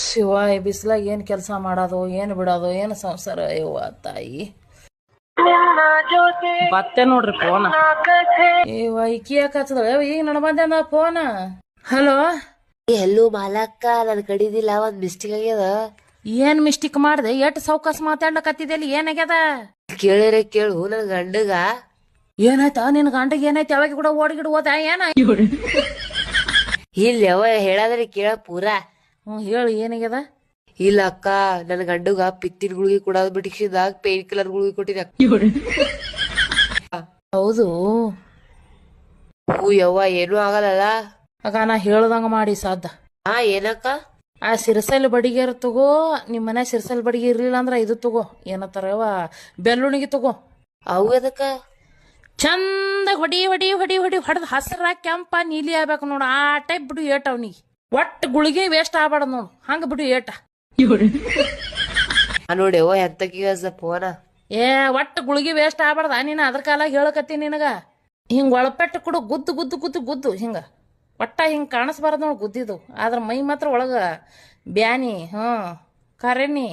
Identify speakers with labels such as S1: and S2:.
S1: ಶಿವ ಈ ಬಿಸಿಲಾಗ ಏನು ಕೆಲಸ ಮಾಡೋದು ಏನು ಬಿಡೋದು ಏನು ಸಂಸಾರ ಯವ್ವ ತಾಯಿ ಮತ್ತೆ ನೋಡ್ರಿ ಫೋನ್ ಈಕಿ ಯಾಕೆ ಹಚ್ಚದ ಈಗ ನಡ ಬಂದ ಫೋನ್. ಹಲೋ
S2: ಎಲ್ಲೂ ಮಾಲಕ್ಕ ನನ್ ಕಡಿದಿಲ್ಲ ಒಂದ್ ಮಿಸ್ಟೇಕ್ ಆಗ್ಯದ.
S1: ಏನ್ ಮಿಸ್ಟೇಕ್ ಮಾಡ್ದೆ? ಎಷ್ಟ್ ಸೌಕಾಸ್ ಮಾತಾಡ್ಲಕತ್ತಿದ್ದಲ್ಲಿ ಏನಾಗ್ಯದ?
S2: ಕೇಳಿರೆ ಕೇಳು ನನ್ ಗಂಡಗ
S1: ಏನಾಯ್ತ? ನಿನ್ ಗಂಡಗ್ ಏನಾಯ್ತು? ಯಾವಾಗ ಕೂಡ ಓಡ್ಗಿಡ್ ಹೋದ ಏನ?
S2: ಇಲ್ಲ ಯಾವ ಹೇಳಾದ್ರೆ ಕೇಳ ಪೂರಾ.
S1: ಹೇಳು ಏನಾಗ್ಯದ?
S2: ಇಲ್ಲ ಅಕ್ಕ ನನ್ ಗಂಡಗ ಪಿತ್ತಿನ ಗುಳಿಗೆ ಕೊಡೋದ್ ಬಿಟ್ಟಿಸಿದಾಗ ಪೇನ್ ಕಿಲ್ಲರ್ ಗುಳಿಗೆ ಕೊಟ್ಟಿರ.
S1: ಹೌದು.
S2: ಹೂ ಯವ್ವ ಏನೂ ಆಗಲ್ಲ.
S1: ಆಗ ನಾ ಹೇಳ್ದಂಗ ಮಾಡಿ ಸಾಧ್ಯ.
S2: ಏನಕ್ಕ?
S1: ಆ ಸಿರಸಲ್ ಬಡಿಗೆರ್ ತಗೋ. ನಿಮ್ ಮನೆ ಸಿರಸಲ್ ಬಡಿಗೆ ಇರ್ಲಿಲ್ಲ ಅಂದ್ರ ಇದು ತಗೋ, ಏನತ್ತಾರವ ಬೆಳ್ಳುಣಿಗೆ ತಗೋ.
S2: ಅವು ಅದಕ್ಕ
S1: ಚಂದ ಹೊಡಿ ಹೊಡಿ ಹೊಡಿ ಹೊಡಿ ಹೊಡೆದ್ ಹಸ್ರ ಕೆಂಪ ನೀಲಿ ಆಗ್ಬೇಕು ನೋಡು. ಆ ಟೈಪ್ ಬಿಡು ಏಟ ಅವನಿಗೆ. ಒಟ್ಟು ಗುಳಿಗೆ ವೇಸ್ಟ್ ಆಗ್ಬಾರ್ದು ನೋಡು, ಹಂಗ ಬಿಡು ಏಟ.
S2: ನೋಡಿ ಯವ್ವ ಎಂತಕೀಗ ಫೋನ.
S1: ಒಟ್ಟು ಗುಳಿಗೆ ವೇಸ್ಟ್ ಆಗ್ಬಾರ್ದ ನೀನು. ಅದ್ರ ಕಾಲಾಗ ಹೇಳಕತ್ತಿ ನಿನಗ. ಹಿಂಗ ಒಳಪೆಟ್ಟು ಕೊಡು, ಗುದ್ದು ಗುದ್ದು ಗುದ್ದು ಗುದ್ದು ಹಿಂಗ ಒಟ್ಟ ಹಿಂಗ ಕಾಣಿಸ್ಬಾರ್ದು ನೋಡು ಗುದ್ದಿದ್ದು. ಆದ್ರ ಮೈ ಮಾತ್ರ ಒಳಗ ಬ್ಯಾನಿ. ಕರೆನಿ